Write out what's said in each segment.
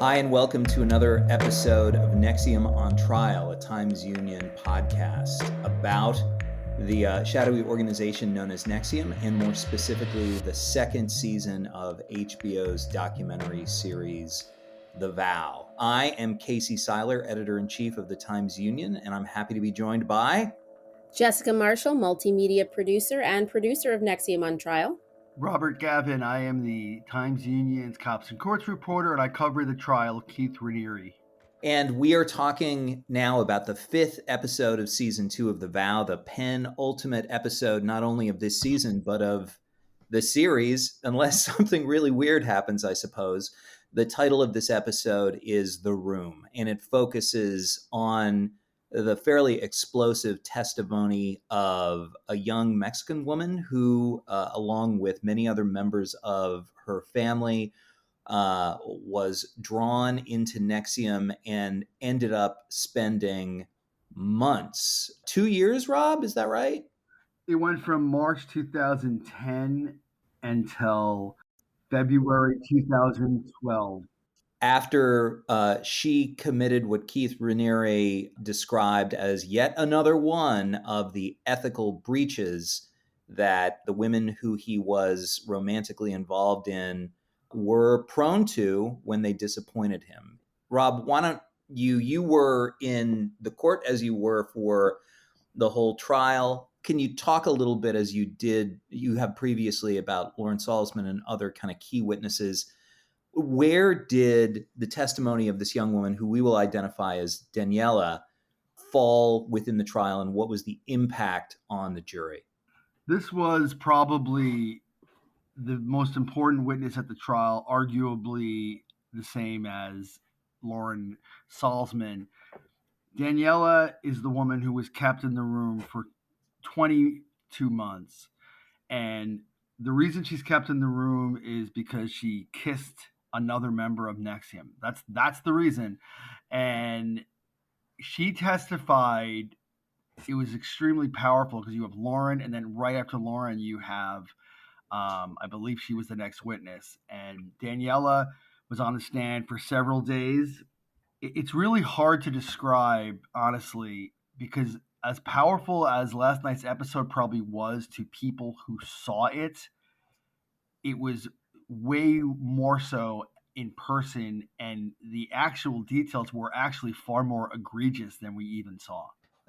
Hi, and welcome to another episode of NXIVM on Trial, a Times Union podcast about the shadowy organization known as NXIVM, and more specifically, the second season of HBO's documentary series, The Vow. I am Casey Seiler, editor-in-chief of the Times Union, and I'm happy to be joined by Jessica Marshall, multimedia producer and producer of NXIVM on Trial. Robert Gavin, I am the Times Union's Cops and Courts reporter, and I cover the trial of Keith Raniere. And we are talking now about the fifth episode of season 2 of The Vow, the penultimate episode, not only of this season, but of the series, unless something really weird happens, I suppose. The title of this episode is The Room, and it focuses on the fairly explosive testimony of a young Mexican woman who, along with many other members of her family, was drawn into NXIVM and ended up spending months. 2 years, Rob, is that right? It went from March 2010 until February 2012. After she committed what Keith Raniere described as yet another one of the ethical breaches that the women who he was romantically involved in were prone to when they disappointed him. Rob, why don't you were in the court as you were for the whole trial. Can you talk a little bit, as you have previously, about Lauren Salzman and other kind of key witnesses? Where did the testimony of this young woman, who we will identify as Daniela, fall within the trial, and what was the impact on the jury? This was probably the most important witness at the trial, arguably the same as Lauren Salzman. Daniela is the woman who was kept in the room for 22 months. And the reason she's kept in the room is because she kissed another member of NXIVM. That's the reason. And she testified. It was extremely powerful because you have Lauren, and then right after Lauren, you have, I believe she was the next witness. And Daniela was on the stand for several days. It's really hard to describe, honestly, because as powerful as last night's episode probably was to people who saw it, it was way more so in person, and the actual details were actually far more egregious than we even saw.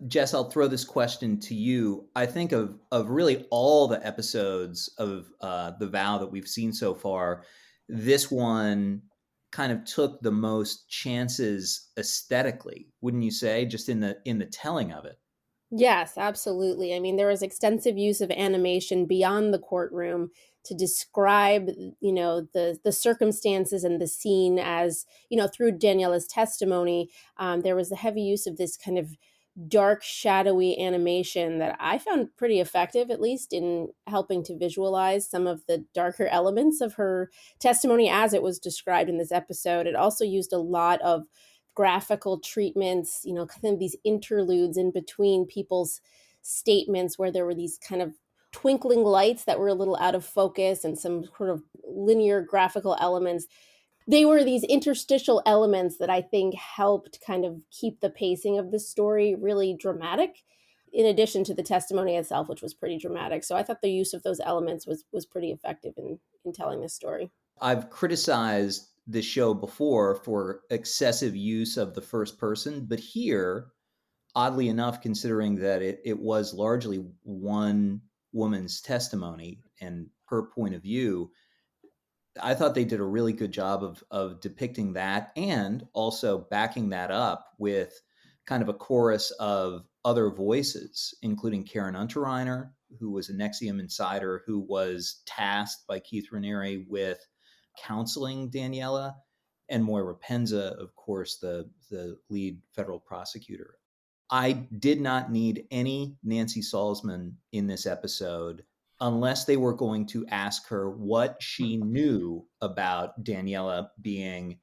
Jess, I'll throw this question to you. I think of really all the episodes of The Vow that we've seen so far, this one kind of took the most chances aesthetically, wouldn't you say, just in the telling of it? Yes, absolutely. I mean, there was extensive use of animation beyond the courtroom to describe, the circumstances and the scene as, through Daniela's testimony. There was a heavy use of this kind of dark, shadowy animation that I found pretty effective, at least in helping to visualize some of the darker elements of her testimony as it was described in this episode. It also used a lot of graphical treatments, kind of these interludes in between people's statements where there were these kind of twinkling lights that were a little out of focus and some sort of linear graphical elements. They were these interstitial elements that I think helped kind of keep the pacing of the story really dramatic, in addition to the testimony itself, which was pretty dramatic. So I thought the use of those elements was pretty effective in telling this story. I've criticized the show before for excessive use of the first person, but here, oddly enough, considering that it was largely one woman's testimony and her point of view, I thought they did a really good job of depicting that and also backing that up with kind of a chorus of other voices, including Karen Unterreiner, who was a NXIVM insider who was tasked by Keith Raniere with counseling Daniela, and Moira Penza, of course, the lead federal prosecutor. I did not need any Nancy Salzman in this episode unless they were going to ask her what she knew about Daniela being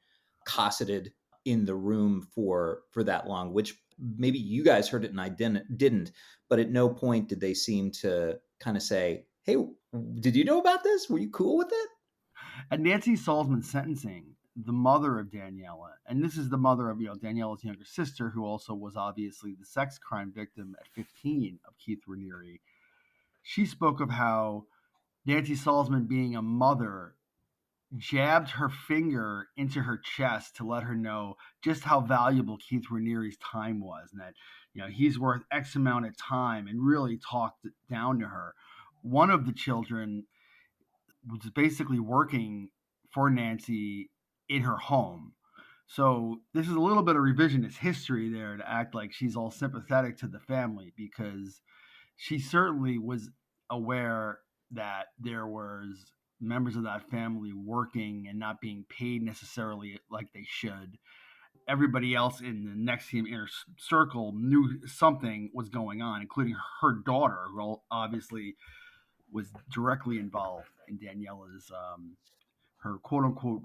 cosseted in the room for that long, which maybe you guys heard it and I didn't, but at no point did they seem to kind of say, hey, did you know about this? Were you cool with it? At Nancy Salzman's sentencing, the mother of Daniela, and this is the mother of Daniela's younger sister, who also was obviously the sex crime victim at 15 of Keith Raniere. She spoke of how Nancy Salzman, being a mother, jabbed her finger into her chest to let her know just how valuable Keith Raniere's time was, and that he's worth X amount of time, and really talked down to her. One of the children was basically working for Nancy in her home. So this is a little bit of revisionist history there to act like she's all sympathetic to the family, because she certainly was aware that there was members of that family working and not being paid necessarily like they should. Everybody else in the NXIVM inner circle knew something was going on, including her daughter, who obviously was directly involved in Daniela's her quote unquote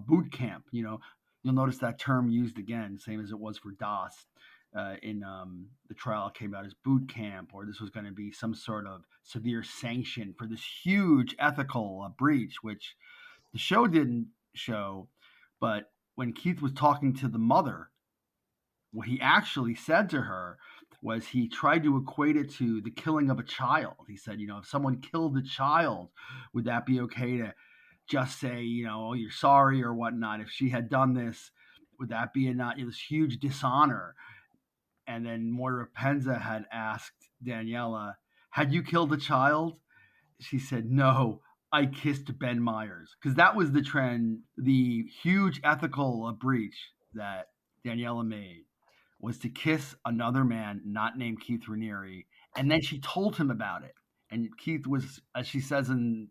boot camp. You'll notice that term used again, same as it was for Das. In the trial, it came out as boot camp, or this was going to be some sort of severe sanction for this huge ethical breach, which the show didn't show. But when Keith was talking to the mother, what he actually said to her was he tried to equate it to the killing of a child. He said, if someone killed a child, would that be okay to just say, oh, you're sorry or whatnot? If she had done this, would that be this huge dishonor? And then Moira Penza had asked Daniela, had you killed a child? She said, no, I kissed Ben Myers. Because that was the trend, the huge ethical breach that Daniela made was to kiss another man not named Keith Raniere. And then she told him about it. And Keith was, as she says in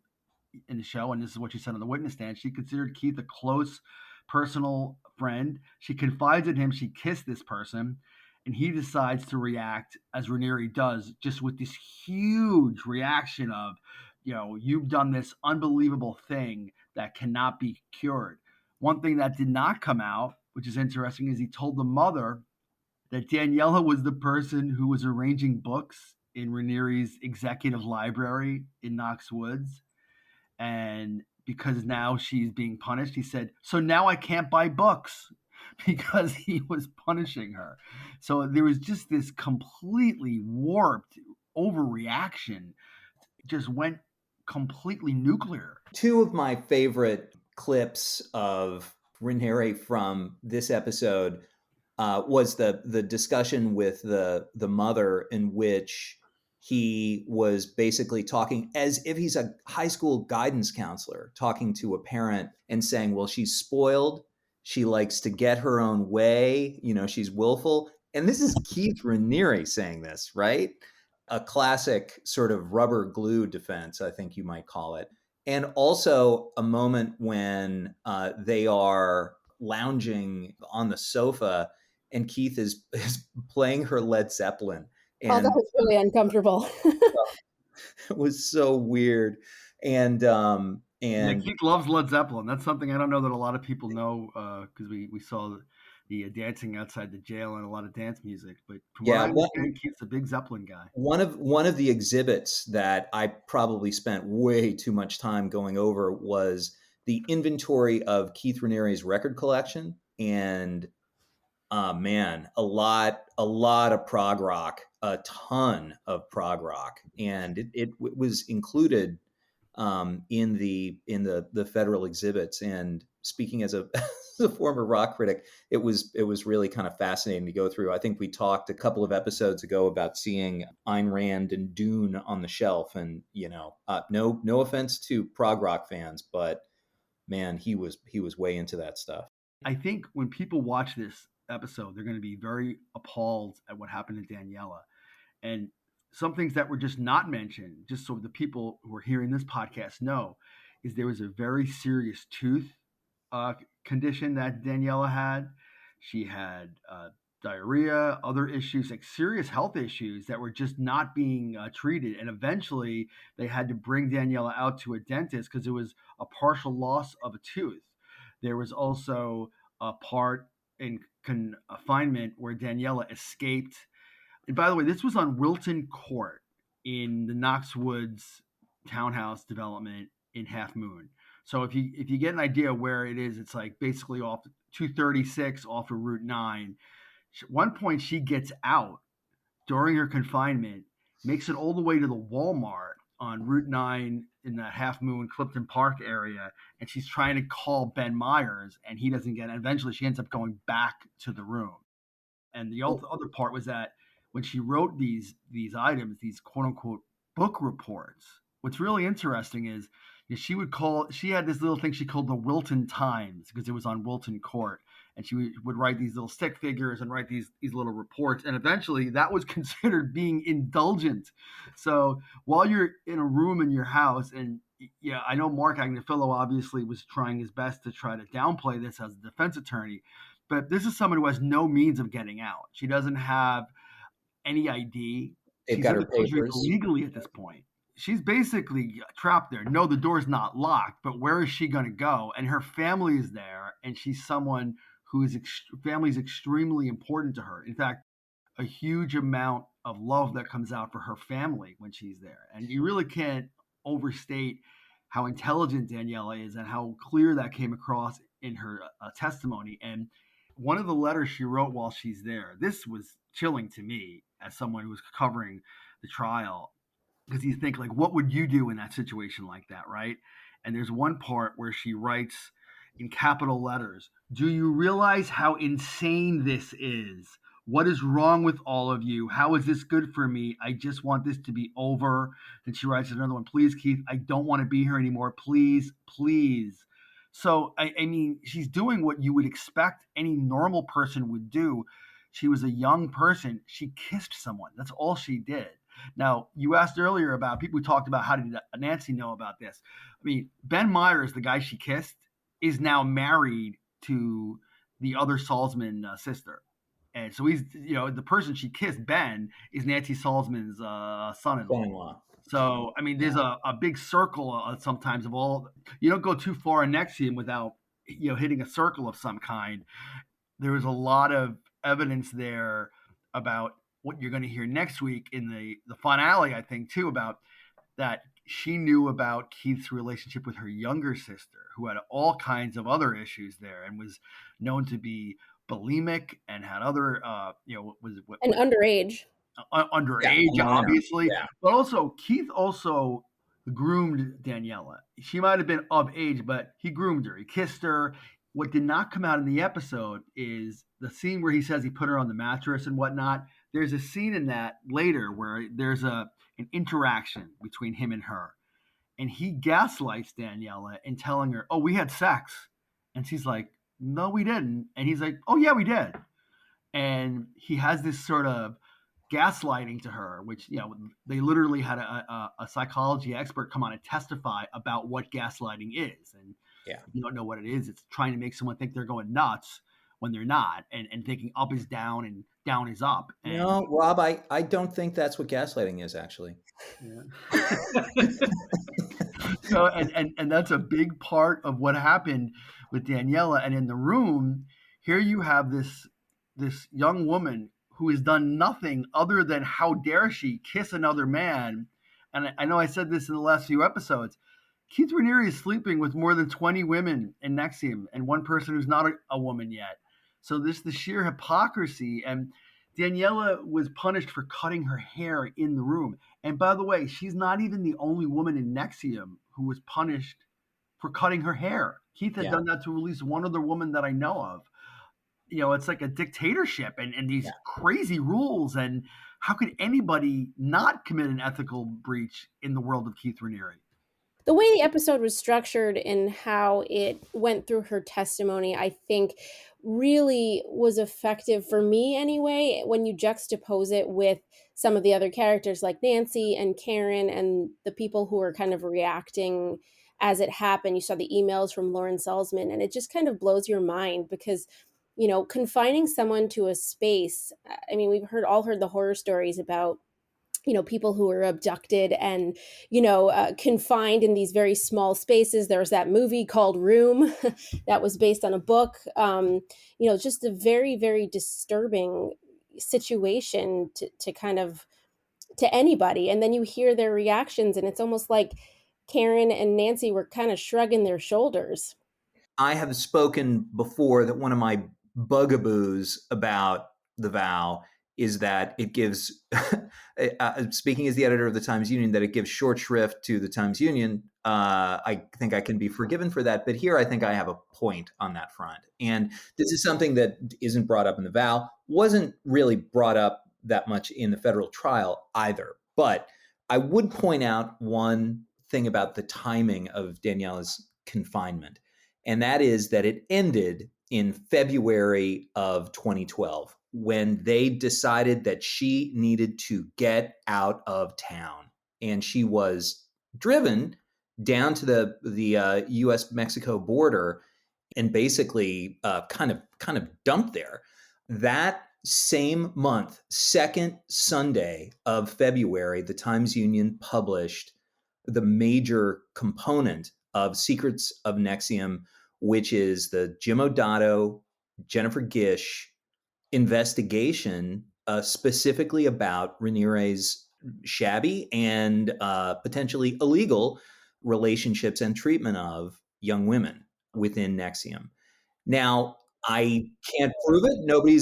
the show, and this is what she said on the witness stand, she considered Keith a close personal friend. She confides in him she kissed this person, and he decides to react as Raniere does, just with this huge reaction of, you've done this unbelievable thing that cannot be cured. One thing that did not come out, which is interesting, is he told the mother that Daniela was the person who was arranging books in Raniere's executive library in Knox Woods. And because now she's being punished, he said, so now I can't buy books, because he was punishing her. So there was just this completely warped overreaction. It just went completely nuclear. Two of my favorite clips of Raniere from this episode was the discussion with the mother, in which he was basically talking as if he's a high school guidance counselor, talking to a parent and saying, well, she's spoiled. She likes to get her own way. She's willful. And this is Keith Raniere saying this, right? A classic sort of rubber glue defense, I think you might call it. And also a moment when they are lounging on the sofa and Keith is playing her Led Zeppelin. And that was really uncomfortable. It was so weird. And Keith loves Led Zeppelin. That's something I don't know that a lot of people know, because we saw the dancing outside the jail and a lot of dance music. But from what I understand, Keith's a big Zeppelin guy. One of the exhibits that I probably spent way too much time going over was the inventory of Keith Raniere's record collection, and man, a lot of prog rock, a ton of prog rock, and it was included in the federal exhibits. And speaking as a former rock critic, it was really kind of fascinating to go through. I think we talked a couple of episodes ago about seeing Ayn Rand and Dune on the shelf, and no offense to prog rock fans, but man, he was way into that stuff. I think when people watch this episode, they're going to be very appalled at what happened to Daniela. And some things that were just not mentioned, just so the people who are hearing this podcast know, is there was a very serious tooth condition that Daniela had. She had diarrhea, other issues, like serious health issues that were just not being treated. And eventually they had to bring Daniela out to a dentist because it was a partial loss of a tooth. There was also a part in confinement where Daniela escaped. And by the way, this was on Wilton Court in the Knox Woods townhouse development in Half Moon. So if you get an idea where it is, it's like basically off 236 off of Route 9. At one point, she gets out during her confinement, makes it all the way to the Walmart on Route 9 in that Half Moon Clifton Park area, and she's trying to call Ben Myers, and he doesn't get it. And eventually, she ends up going back to the room. And the other part was that when she wrote these items, these quote unquote book reports, what's really interesting is she had this little thing she called the Wilton Times because it was on Wilton Court, and she would write these little stick figures and write these little reports, and eventually that was considered being indulgent. So while you're in a room in your house, and yeah, I know Mark Agnifilo obviously was trying his best to try to downplay this as a defense attorney, but this is someone who has no means of getting out. She doesn't have any ID. They've got her papers illegally at this point. She's basically trapped there. No, the door's not locked, but where is she going to go? And her family is there, and she's someone whose family is extremely important to her. In fact, a huge amount of love that comes out for her family when she's there. And you really can't overstate how intelligent Daniela is and how clear that came across in her testimony. And one of the letters she wrote while she's there, this was chilling to me as someone who was covering the trial, because you think, like, what would you do in that situation like that, right? And there's one part where she writes in capital letters, "Do you realize how insane this is? What is wrong with all of you? How is this good for me? I just want this to be over." Then she writes another one, "Please, Keith, I don't want to be here anymore. Please, please." So, I mean, she's doing what you would expect any normal person would do. She was a young person. She kissed someone. That's all she did. Now, you asked earlier about people who talked about how did Nancy know about this. I mean, Ben Myers, the guy she kissed, is now married to the other Salzman sister. And so he's, the person she kissed, Ben, is Nancy Salzman's son-in-law. So, I mean, there's a big circle sometimes of all. You don't go too far in NXIVM without, hitting a circle of some kind. There was a lot of evidence there about what you're going to hear next week in the finale, I think, too, about that she knew about Keith's relationship with her younger sister, who had all kinds of other issues there and was known to be bulimic and had other, and underage. Underage, obviously. Yeah. But also, Keith also groomed Daniela. She might have been of age, but he groomed her. He kissed her. What did not come out in the episode is the scene where he says he put her on the mattress and whatnot. There's a scene in that later where there's an interaction between him and her. And he gaslights Daniela in telling her, "Oh, we had sex." And she's like, "No, we didn't." And he's like, "Oh, yeah, we did." And he has this sort of gaslighting to her, which, they literally had a psychology expert come on and testify about what gaslighting is. And if you don't know what it is, it's trying to make someone think they're going nuts when they're not, and thinking up is down and down is up. And, no, Rob, I don't think that's what gaslighting is, actually. Yeah. So, and that's a big part of what happened with Daniela. And in the room, here you have this young woman who has done nothing other than, how dare she kiss another man. And I know I said this in the last few episodes. Keith Raniere is sleeping with more than 20 women in NXIVM and one person who's not a woman yet. So this the sheer hypocrisy. And Daniela was punished for cutting her hair in the room. And by the way, she's not even the only woman in NXIVM who was punished for cutting her hair. Keith had done that to at least one other woman that I know of. It's like a dictatorship and these crazy rules. And how could anybody not commit an ethical breach in the world of Keith Raniere? The way the episode was structured and how it went through her testimony, I think really was effective for me anyway, when you juxtapose it with some of the other characters like Nancy and Karen and the people who are kind of reacting as it happened. You saw the emails from Lauren Salzman, and it just kind of blows your mind because, confining someone to a space. I mean, we've all heard the horror stories about, people who are abducted and, confined in these very small spaces. There was that movie called Room that was based on a book. Just a very, very disturbing situation to kind of, to anybody. And then you hear their reactions and it's almost like Karen and Nancy were kind of shrugging their shoulders. I have spoken before that one of my bugaboos about the vow is that it gives, speaking as the editor of the Times Union, that it gives short shrift to the Times Union. I think I can be forgiven for that. But here I think I have a point on that front. And this is something that isn't brought up in the vow, wasn't really brought up that much in the federal trial either. But I would point out one thing about the timing of Daniela's confinement, and that is that it ended in February of 2012 when they decided that she needed to get out of town. And she was driven down to the U.S.-Mexico border and basically kind of dumped there. That same month, second Sunday of February, the Times Union published the major component of Secrets of NXIVM, which is the Jim Odato, Jennifer Gish investigation specifically about Raniere's shabby and potentially illegal relationships and treatment of young women within NXIVM. Now, I can't prove it. Nobody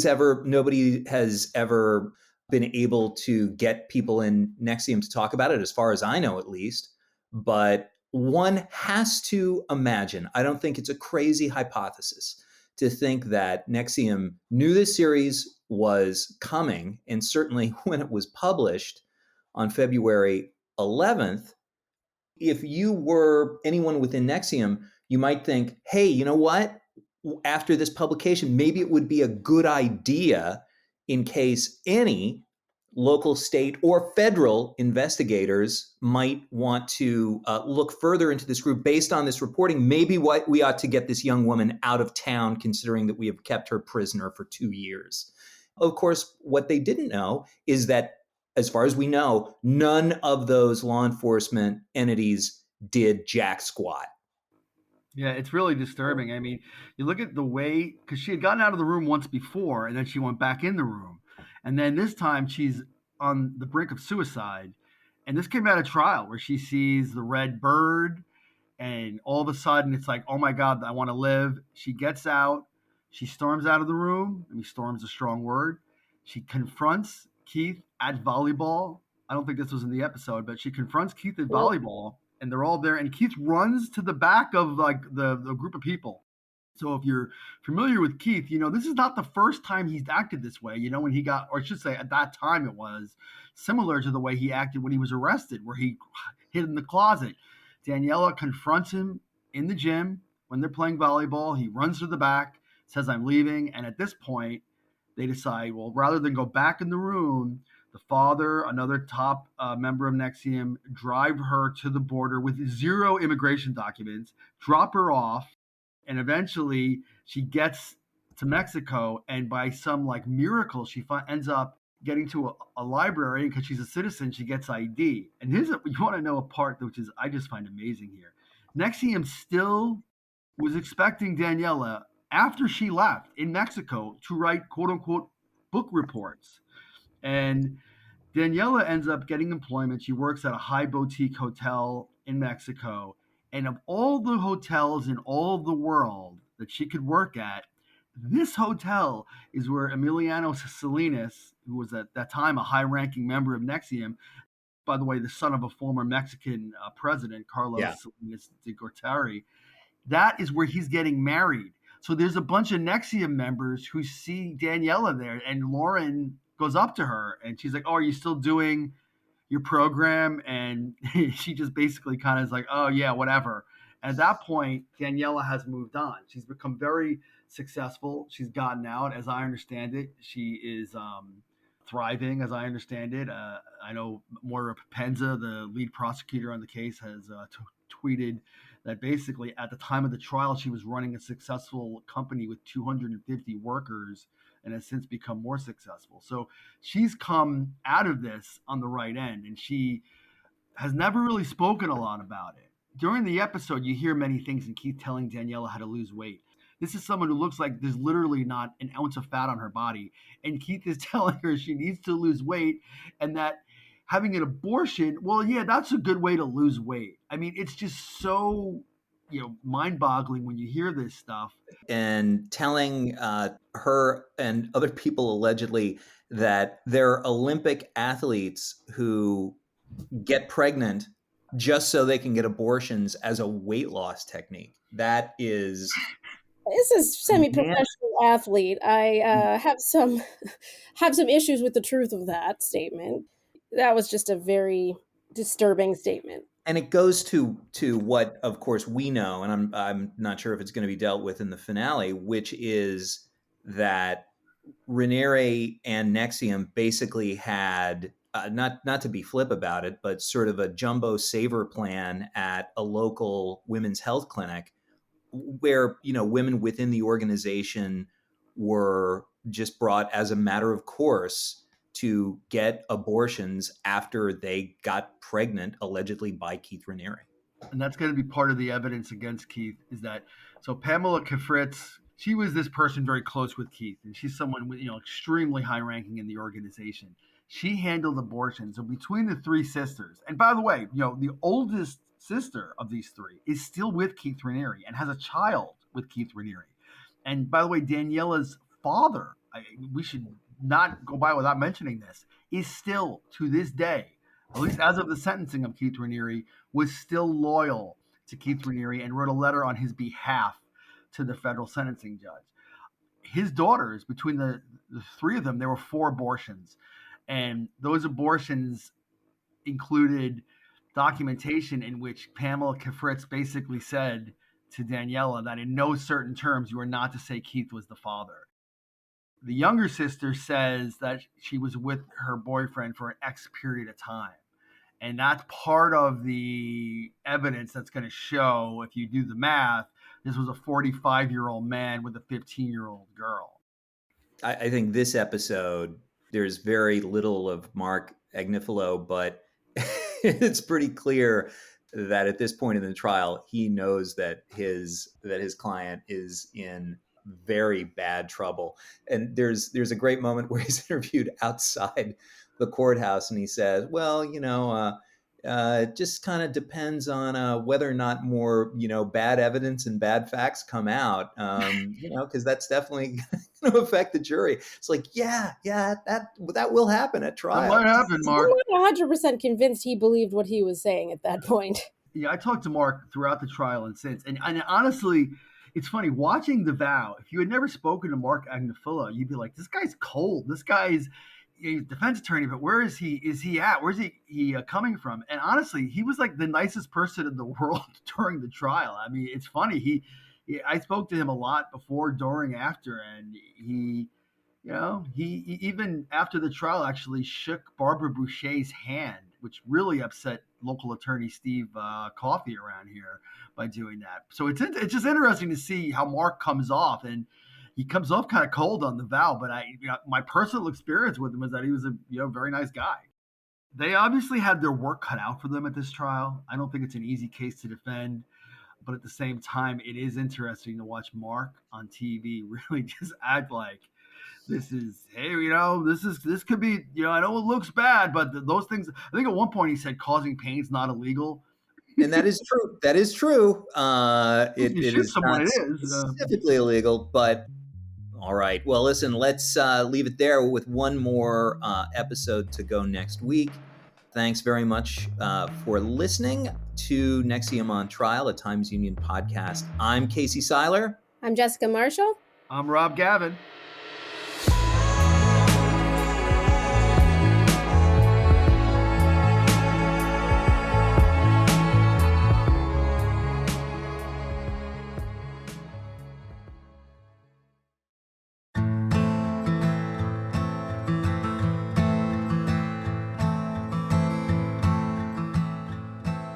has ever been able to get people in NXIVM to talk about it, as far as I know, at least. But one has to imagine, I don't think it's a crazy hypothesis to think that NXIVM knew this series was coming, and certainly when it was published on February 11th, if you were anyone within NXIVM, you might think, hey, you know what? After this publication, maybe it would be a good idea in case any local, state, or federal investigators might want to look further into this group based on this reporting. Maybe we ought to get this young woman out of town, considering that we have kept her prisoner for 2 years. Of course, what they didn't know is that, as far as we know, none of those law enforcement entities did jack squat. Yeah, it's really disturbing. I mean, you look at the way, because she had gotten out of the room once before, and then she went back in the room. And then this time she's on the brink of suicide. And this came out of trial where she sees the red bird, and all of a sudden it's like, oh my God, I want to live. She gets out. She storms out of the room. I mean, storm's a strong word. She confronts Keith at volleyball. I don't think this was in the episode, but she confronts Keith at volleyball, and they're all there. And Keith runs to the back of like the group of people. So if you're familiar with Keith, you know, this is not the first time he's acted this way. You know, when he got, or I should say at that time, it was similar to the way he acted when he was arrested, where he hid in the closet. Daniela confronts him in the gym when they're playing volleyball. He runs to the back, says, I'm leaving. And at this point, they decide, well, rather than go back in the room, the father, another top member of NXIVM, drive her to the border with 0 immigration documents, drop her off, and eventually she gets to Mexico, and by some like miracle, she ends up getting to a library, because she's a citizen, she gets ID. And here's you want to know a part which is I just find amazing here. NXIVM still was expecting Daniela, after she left in Mexico, to write quote unquote book reports. And Daniela ends up getting employment. She works at a high boutique hotel in Mexico. And of all the hotels in all of the world that she could work at, this hotel is where Emiliano Salinas, who was at that time a high-ranking member of NXIVM, by the way, the son of a former Mexican president, Carlos Salinas de Gortari, that is where he's getting married. So there's a bunch of NXIVM members who see Daniela there, and Lauren goes up to her, and she's like, oh, are you still doing your program? And she just basically kind of is like, oh, yeah, whatever. At that point, Daniela has moved on. She's become very successful. She's gotten out, as I understand it. She is thriving, as I understand it. I know Moira Papenza, the lead prosecutor on the case, has tweeted that basically at the time of the trial, she was running a successful company with 250 workers and has since become more successful. So she's come out of this on the right end, and she has never really spoken a lot about it. During the episode, you hear many things, and Keith telling Daniela how to lose weight. This is someone who looks like there's literally not an ounce of fat on her body. And Keith is telling her she needs to lose weight, and that having an abortion, well, yeah, that's a good way to lose weight. I mean, it's just so, mind-boggling when you hear this stuff. And telling her and other people allegedly that they're Olympic athletes who get pregnant just so they can get abortions as a weight loss technique. That is... This is semi-professional athlete. I have some issues with the truth of that statement. That was just a very disturbing statement. And it goes to what, of course, we know, and I'm not sure if it's going to be dealt with in the finale, which is that Raniere and NXIVM basically had, not to be flip about it, but sort of a jumbo saver plan at a local women's health clinic where, women within the organization were just brought as a matter of course to get abortions after they got pregnant, allegedly by Keith Raniere. And that's going to be part of the evidence against Keith, is that, so Pamela Kefritz, she was this person very close with Keith, and she's someone with, extremely high ranking in the organization. She handled abortions. So between the three sisters, and by the way, the oldest sister of these three is still with Keith Raniere and has a child with Keith Raniere. And by the way, Daniela's father, we should not go by without mentioning this, is still to this day, at least as of the sentencing of Keith Raniere, was still loyal to Keith Raniere and wrote a letter on his behalf to the federal sentencing judge. His daughters, between the three of them, there were 4 abortions. And those abortions included documentation in which Pamela Kefritz basically said to Daniela that in no certain terms you are not to say Keith was the father. The younger sister says that she was with her boyfriend for an X period of time. And that's part of the evidence that's going to show, if you do the math, this was a 45-year-old man with a 15-year-old girl. I think this episode, there's very little of Mark Agnifilo, but it's pretty clear that at this point in the trial, he knows that his client is in very bad trouble. And there's a great moment where he's interviewed outside the courthouse, and he says, well, it just kind of depends on whether or not more, bad evidence and bad facts come out, because that's definitely going to affect the jury. It's like, yeah, that will happen at trial. That might happen, Mark. I'm 100% convinced he believed what he was saying at that point. Yeah, I talked to Mark throughout the trial and since. And honestly, it's funny, watching The Vow, if you had never spoken to Mark Agnifilo, you'd be like, this guy's cold. This guy's a defense attorney, but where is he at? Where's he coming from? And honestly, he was like the nicest person in the world during the trial. I mean, it's funny. I spoke to him a lot before, during, after, and he even after the trial actually shook Barbara Boucher's hand, which really upset local attorney Steve Coffey around here by doing that. So it's just interesting to see how Mark comes off, and he comes off kind of cold on The Vow, but my personal experience with him was that he was a very nice guy. They obviously had their work cut out for them at this trial. I don't think it's an easy case to defend, but at the same time, it is interesting to watch Mark on TV really just act like this is, hey, this could be, I know it looks bad, but those things, I think at one point he said causing pain is not illegal. And that is true. That is true. It is someone, not it is specifically illegal, but all right. Well, listen, let's leave it there with one more episode to go next week. Thanks very much for listening to NXIVM on Trial, a Times Union podcast. I'm Casey Seiler. I'm Jessica Marshall. I'm Rob Gavin.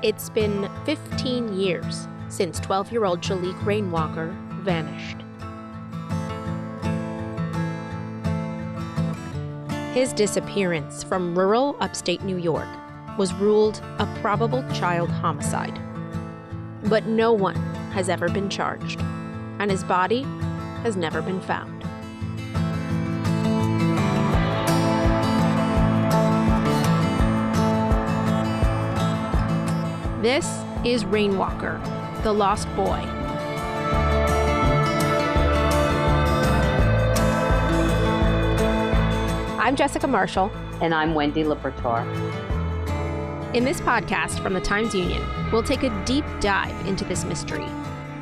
It's been 15 years since 12-year-old Shalik Rainwalker vanished. His disappearance from rural upstate New York was ruled a probable child homicide. But no one has ever been charged, and his body has never been found. This is Rainwalker, The Lost Boy. I'm Jessica Marshall. And I'm Wendy Libertor. In this podcast from the Times-Union, we'll take a deep dive into this mystery,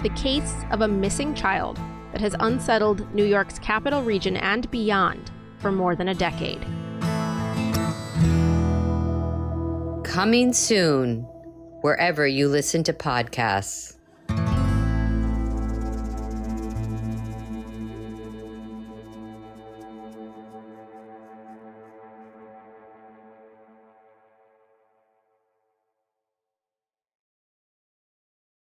the case of a missing child that has unsettled New York's capital region and beyond for more than a decade. Coming soon, wherever you listen to podcasts.